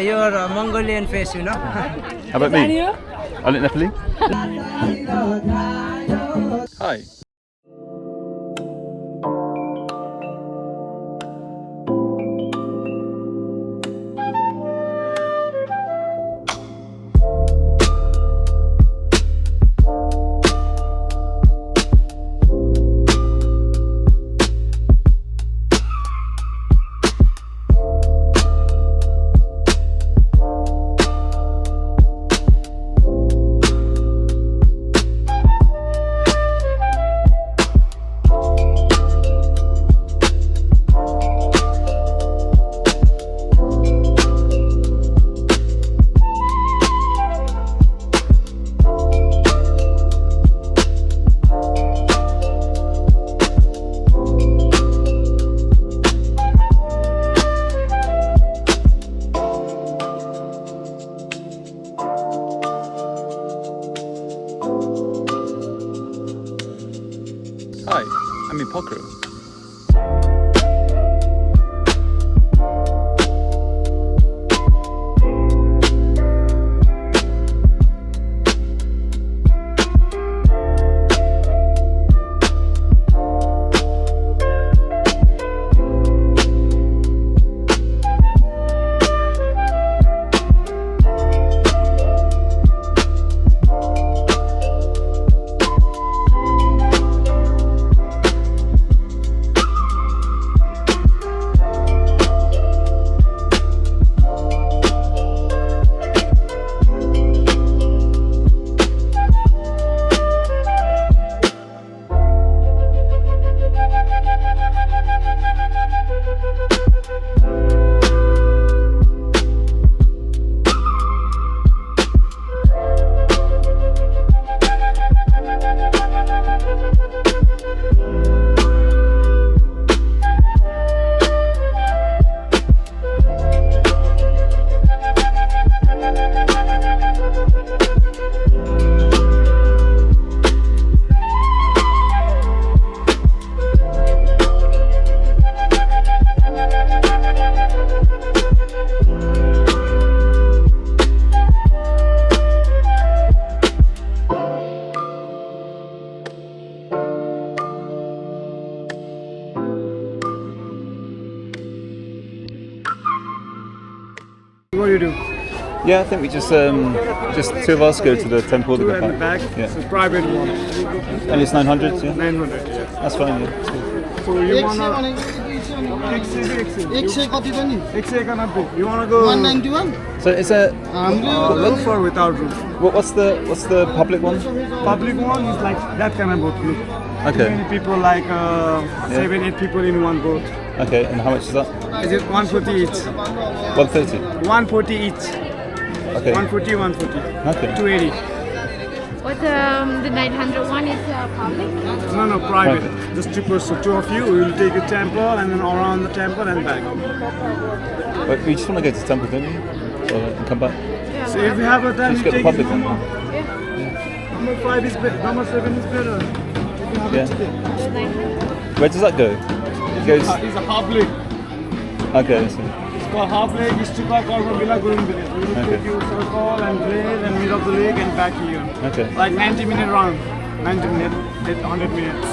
your Mongolian face, you know. How about me? I look Nepali. Hi. Hi, I'm in Pokhara. What do you do? Yeah, I think we just two of us go to the temple. Two at the back. Yeah. It's a private one. And it's 900. Yeah. 900. Yeah. That's fine. Yeah. So you wanna? You wanna go? 191. So is there? Look for without room. What's the public one? Public one is like that kind of boat. Look. Okay. Many people like 7-8 people in one boat. Okay, and how much is that? Is it 140 each? 130. 140 each. Okay. 140, 140. Okay. 280. What the 900 one is public? No, private. Private. Just 2%. Two of you will take the temple and then around the temple and back. But we just want to go to the temple, don't we? And come back. Yeah. So if you have a time, Just you get the take public it. one. Number 5 is better. Number 7 is better. If you have Yeah. it today. The 900? Where does that go? It goes. It's a half lake. Okay. I see. It's called half lake. It's to call Villa Gurun village. We will Okay. take you circle and blaze and middle of the lake and back here. Okay. Like 90-minute round. 90 minutes, 100 minutes.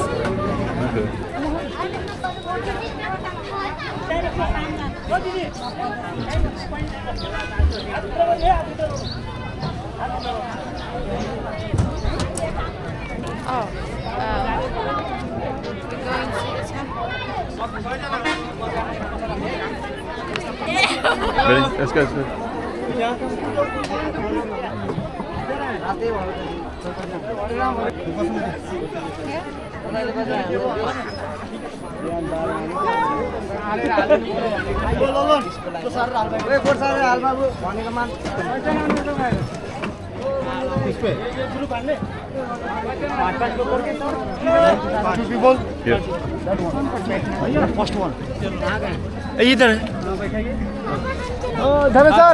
Okay. Oh. To go and see the temple. Ready? Let's go. Two people? Yeah. First one. Either. Oh, Dhame sir.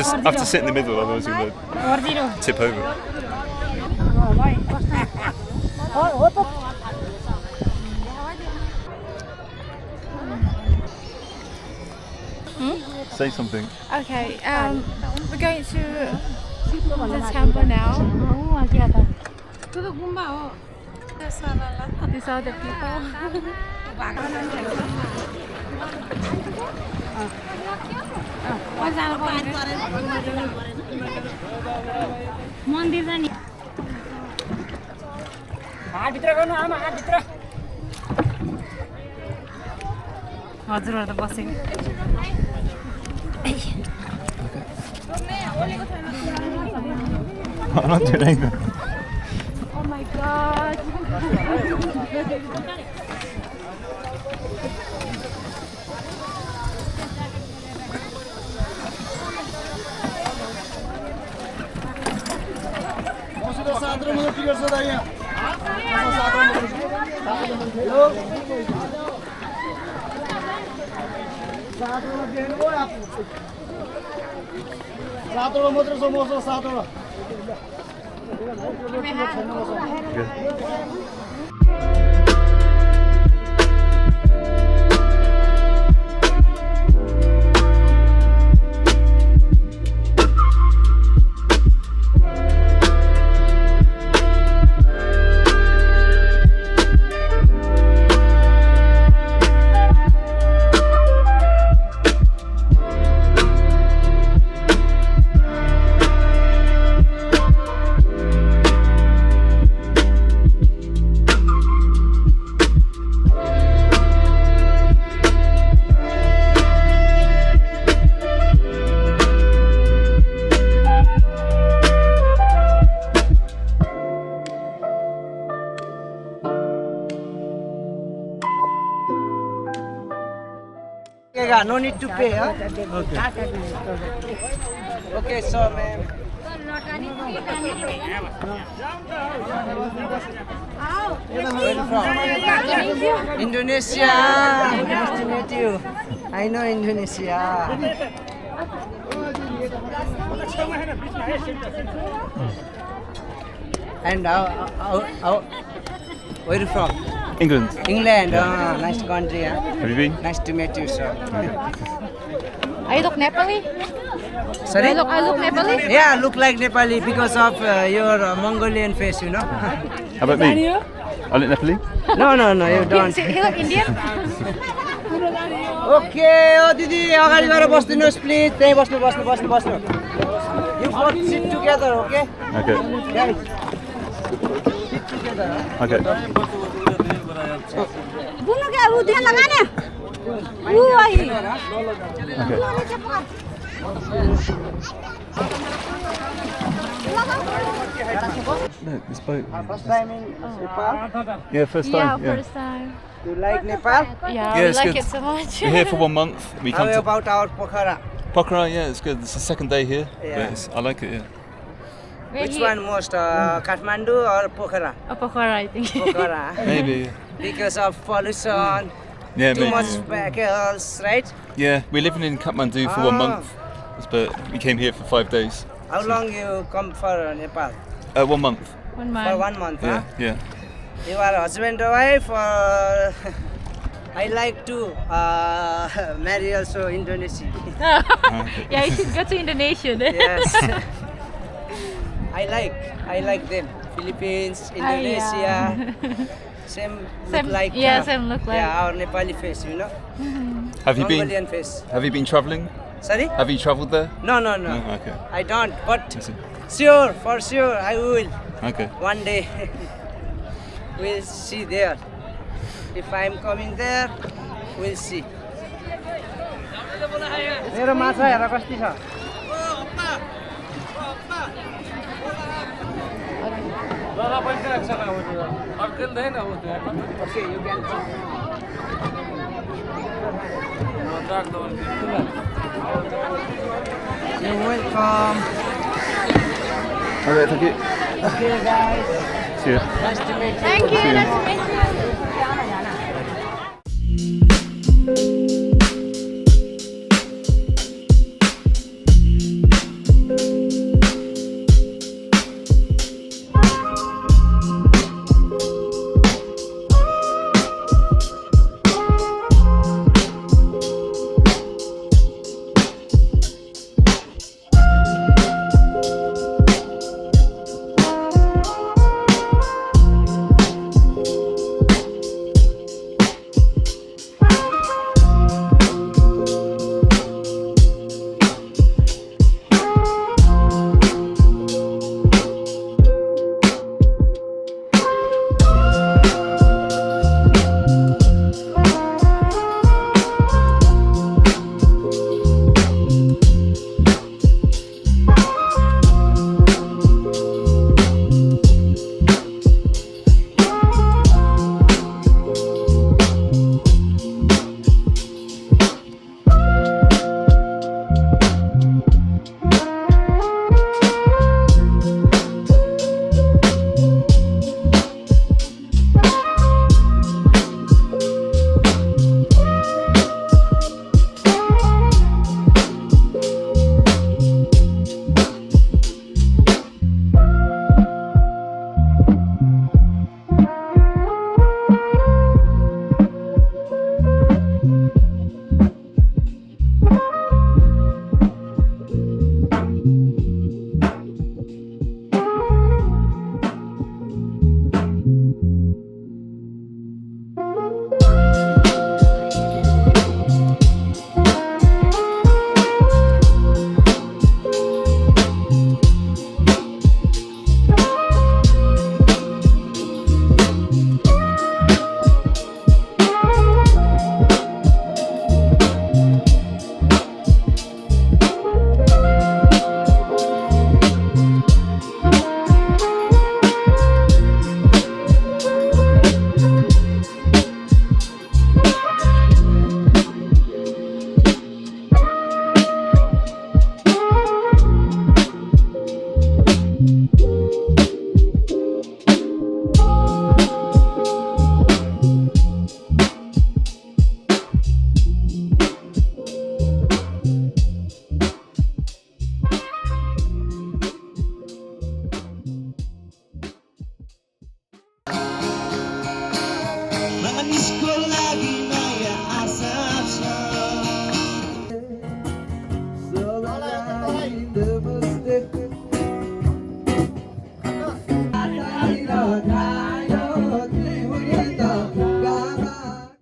I have to sit in the middle, otherwise I'm going to tip over. Say something. Okay, we're going to the temple now. These are the people. हजुरहरु त बसेको I'm not doing anything. Oh my god. No need to pay, huh? Okay, so ma'am. Where from? Indonesia. Nice to meet you. I know Indonesia. And where are you from? England. England. Nice country. Huh? Have you been? Nice to meet you, sir. I look Nepali? Sorry? I look Nepali? Yeah, look like Nepali because of your Mongolian face, you know. How about me? I look Nepali? No, you don't. He look Indian? Okay, oh Didi, अगाडि गएर बस्दिनुहोस् please त्यही बस्नु. You both sit together, okay? Okay. Guys, sit together. Huh? Okay. Look, this boat. First time in Nepal? Yeah, first time. Yeah. First time. You like Nepal? Yeah, Yeah, we it's like good. it so much. We're here for 1 month. We How come to about our Pokhara? Pokhara. Yeah, it's good. It's the second day here. Yeah. But I like it. Yeah. We're Which here- one most, Kathmandu or Pokhara? Pokhara, I think. Pokhara. Maybe. Because of pollution, Yeah, too maybe. much vehicles, right? Yeah, we're living in Kathmandu for 1 month, but we came here for 5 days. How long you come for Nepal? 1 month. 1 For month. 1 month, Yeah, huh? yeah. You are husband or wife or... I like to marry also Indonesia. Yeah, you should go to Indonesia then. Yes. I like them. Philippines, Indonesia. Same look like. Same look like. Yeah, our Nepali face, you know. Have you Mongolian been? face. Have you been traveling? Sorry? Have you travelled there? No. No, okay. I don't. But I see. sure, for sure, I will. Okay. One day, we'll see there. If I'm coming there, we'll see. मेरो माछा हेर कति छ You're welcome. Okay, thank you. Okay, guys. See ya. Nice to meet you. Thank you. Nice to meet you.